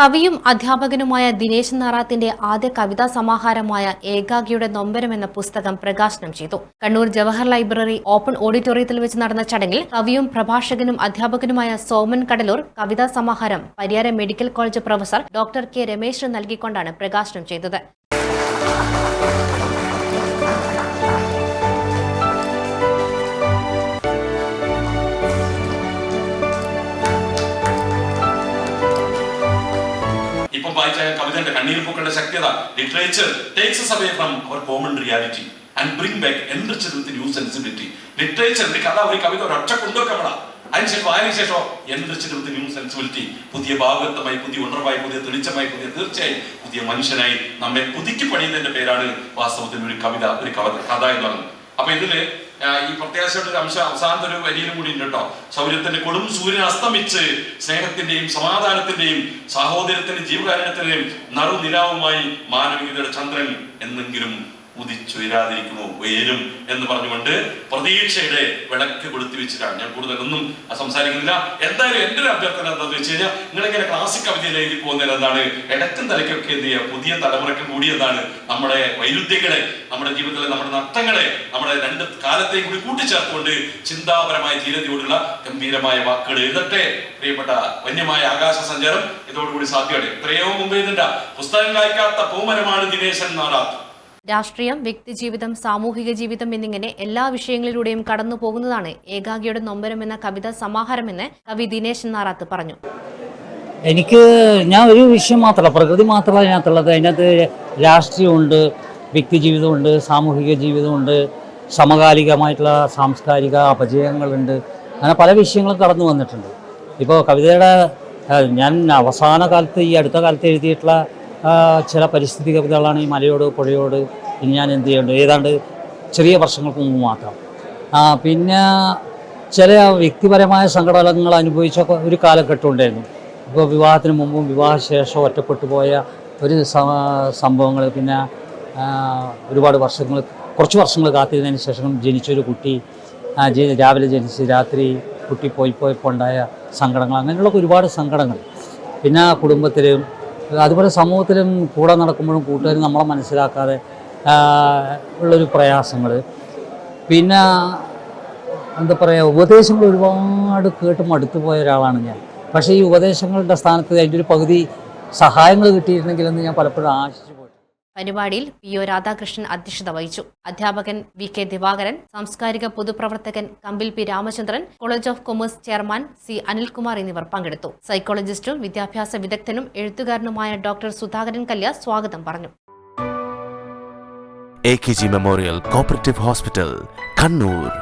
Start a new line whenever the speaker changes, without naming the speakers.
കവിയും അധ്യാപകനുമായ ദിനേശ് നാറാത്തിന്റെ ആദ്യ കവിതാ സമാഹാരമായ ഏകാഗിയുടെ നൊമ്പരം എന്ന പുസ്തകം പ്രകാശനം ചെയ്തു. കണ്ണൂർ ജവഹർ ലൈബ്രറി ഓപ്പൺ ഓഡിറ്റോറിയത്തിൽ വെച്ച് നടന്ന ചടങ്ങിൽ കവിയും പ്രഭാഷകനും അധ്യാപകനുമായ സോമൻ കടലൂർ കവിതാ സമാഹാരം Pariyaram medical college professor doctor K Ramesh നൽകിക്കൊണ്ടാണ് പ്രകാശനം ചെയ്തത്.
ഇപ്പം വായിച്ച കവിതയുടെ കണ്ണീർ പൂക്കളുടെ ശക്തിയത. Literature takes us away from our common reality and bring back enriched with new sensibility. ലിറ്ററേച്ചറിന്റെ കഥ ഒരു കവിത ഒരൊറ്റ കൊണ്ടുവെക്കപ്പെടാം. അതിനുശേഷം വായനശേഷം enriched with new sensibility, പുതിയ ഭാഗവതമായി, പുതിയ ഉണർവായി, പുതിയ തെളിച്ചമായി, പുതിയ തീർച്ചയായും പുതിയ മനുഷ്യനായി നമ്മെ പുതുക്കി പണിയുന്നതിന്റെ പേരാണ് വാസ്തവത്തിൽ ഒരു കവിത, ഒരു കഥ എന്ന് പറയുന്നത്. അപ്പൊ ഇതില് ഈ പ്രത്യാശയുടെ ഒരു അംശം അവസാനത്തെ ഒരു വരിയിലും കൂടി ഉണ്ട് കേട്ടോ. ശൗര്യത്തിന്റെ കൊടും സൂര്യൻ അസ്തമിച്ച് സ്നേഹത്തിന്റെയും സമാധാനത്തിന്റെയും സാഹോദര്യത്തിന്റെയും ജീവകാരുണ്യത്തിന്റെയും നറുനിലാവുമായി മാനവികതയുടെ ചന്ദ്രൻ എന്നെങ്കിലും ഉദിച്ചുയരാതിരിക്കുമോ, ഉയരും എന്ന് പറഞ്ഞുകൊണ്ട് പ്രതീക്ഷയുടെ വിളക്ക് കൊളുത്തി വെച്ചിട്ടാണ്. ഞാൻ കൂടുതലൊന്നും സംസാരിക്കുന്നില്ല. എന്തായാലും എന്റെ ഒരു അഭ്യർത്ഥന എന്താണെന്ന് വെച്ച് കഴിഞ്ഞാൽ, നിങ്ങളിങ്ങനെ ക്ലാസിക് കവിതയിൽ എഴുതി പോകുന്നതിന് എന്താണ്, ഇടക്കും തലയ്ക്കൊക്കെ എന്ത് ചെയ്യുക, പുതിയ തലമുറയ്ക്ക് കൂടി എന്താണ് നമ്മുടെ വൈരുദ്ധ്യങ്ങളെ, നമ്മുടെ ജീവിതത്തിലെ നമ്മുടെ നഷ്ടങ്ങളെ, നമ്മുടെ രണ്ട് കാലത്തെയും കൂടി കൂട്ടിച്ചേർത്തുകൊണ്ട് ചിന്താപരമായ ധീരതയോടുള്ള ഗംഭീരമായ വാക്കുകൾ എഴുതട്ടെ. പ്രിയപ്പെട്ട വന്യമായ ആകാശ സഞ്ചാരം ഇതോടുകൂടി സാധ്യമാണ്. എത്രയോ മുമ്പ് ഇതിന്റെ പുസ്തകം കായ്ക്കാത്ത പൂമരമാണ് ദിനേശൻ നാറാത്ത്.
രാഷ്ട്രീയം, വ്യക്തിജീവിതം, സാമൂഹിക ജീവിതം എന്നിങ്ങനെ എല്ലാ വിഷയങ്ങളിലൂടെയും കടന്നു പോകുന്നതാണ് ഏകാഗിയുടെ നൊമ്പരം എന്ന കവിതാ സമാഹാരമെന്ന് കവി ദിനേശ് നാറാത്ത് പറഞ്ഞു.
ഞാൻ ഒരു വിഷയം മാത്രമല്ല, പ്രകൃതി മാത്രമല്ല അതിനകത്തുള്ളത്. അതിനകത്ത് രാഷ്ട്രീയമുണ്ട്, വ്യക്തിജീവിതമുണ്ട്, സാമൂഹിക ജീവിതമുണ്ട്, സമകാലികമായിട്ടുള്ള സാംസ്കാരിക അപജയങ്ങളുണ്ട്. അങ്ങനെ പല വിഷയങ്ങളും കടന്നു വന്നിട്ടുണ്ട്. ഇപ്പോൾ കവിതയുടെ ഞാൻ അവസാന കാലത്ത്, ഈ അടുത്ത കാലത്ത് എഴുതിയിട്ടുള്ള ചില പരിസ്ഥിതി കവിതകളാണ് ഈ മലയോട്, പുഴയോട്. ഇനി ഞാൻ എന്ത് ചെയ്യേണ്ടത്, ഏതാണ്ട് ചെറിയ വർഷങ്ങൾക്ക് മുമ്പ് മാത്രം. പിന്നെ ചില വ്യക്തിപരമായ സങ്കടങ്ങൾ അനുഭവിച്ച ഒരു കാലഘട്ടം ഉണ്ടായിരുന്നു. ഇപ്പോൾ വിവാഹത്തിന് മുമ്പും വിവാഹശേഷവും ഒറ്റപ്പെട്ടു പോയ ഒരു സംഭവങ്ങൾ, പിന്നെ ഒരുപാട് കുറച്ച് വർഷങ്ങൾ കാത്തിരുന്നതിന് ശേഷം ജനിച്ചൊരു കുട്ടി, രാവിലെ ജനിച്ച് രാത്രി കുട്ടി പോയപ്പോൾ ഉണ്ടായ സങ്കടങ്ങൾ, അങ്ങനെയുള്ള ഒരുപാട് സങ്കടങ്ങൾ. പിന്നെ കുടുംബത്തിലും അതുപോലെ സമൂഹത്തിലും കൂടെ നടക്കുമ്പോഴും കൂട്ടുകാരും നമ്മളെ മനസ്സിലാക്കാതെ ഉള്ളൊരു പ്രയാസങ്ങൾ. പിന്നെ എന്താ പറയുക, ഉപദേശങ്ങൾ ഒരുപാട് കേട്ട് മടുത്തു പോയ ഒരാളാണ് ഞാൻ. പക്ഷേ ഈ ഉപദേശങ്ങളുടെ സ്ഥാനത്ത് അതിൻ്റെ ഒരു പകുതി സഹായങ്ങൾ കിട്ടിയിരുന്നെങ്കിലെന്ന് ഞാൻ പലപ്പോഴും ആശിച്ചു പോയി.
പരിപാടിയിൽ PO രാധാകൃഷ്ണൻ അധ്യക്ഷത വഹിച്ചു. അധ്യാപകൻ VK ദിവാകരൻ, സാംസ്കാരിക പൊതുപ്രവർത്തകൻ കമ്പിൽ P Ramachandran, college of commerce chairman C Anilkumar എന്നിവർ പങ്കെടുത്തു. സൈക്കോളജിസ്റ്റും വിദ്യാഭ്യാസ വിദഗ്ധനും എഴുത്തുകാരനുമായ ഡോക്ടർ സുധാകരൻ കല്യ സ്വാഗതം പറഞ്ഞു.
AKG memorial cooperative hospital, Kannur.